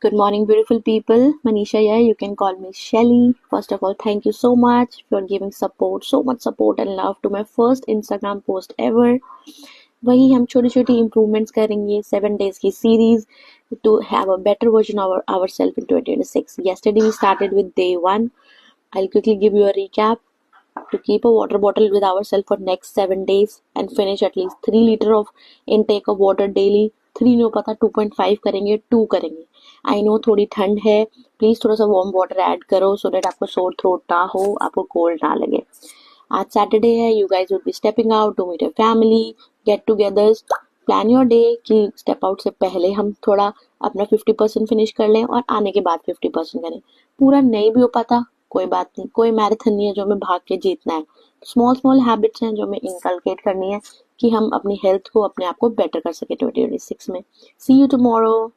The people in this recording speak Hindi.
Good morning, beautiful people. Manisha here. You can call me Shelly. First of all, thank you so much for giving support, so much support and love to my first Instagram post ever. वही हम छोटी छोटी improvements करेंगे 7 days की series to have a better version of ourselves in 2026. Yesterday we started with day 1. I'll quickly give you a recap. To keep a water bottle with ourselves for next 7 days and finish at least 3 liters of intake of water daily. 3 नहीं हो पाता 2.5 करेंगे, 2 करेंगे. आई नो थोड़ी ठंड है, प्लीज थोड़ा सा वार्म वाटर ऐड करो सो दैट आपको सोर थ्रोट ना हो, आपको कोल्ड ना लगे. आज सैटरडे है, you guys would be stepping out to meet your family, get togethers. Plan your day कि स्टेप आउट से पहले हम थोड़ा अपना 50% फिनिश कर लें और आने के बाद 50% करें. पूरा नहीं भी हो पाता कोई बात नहीं, कोई मैराथन नहीं है जो हमें भाग के जीतना है. स्मॉल स्मॉल हैबिट्स हैं जो हमें इनकलकेट करनी है कि हम अपनी हेल्थ को, अपने आप को बेटर कर सके 2026 में. सी यू टुमारो.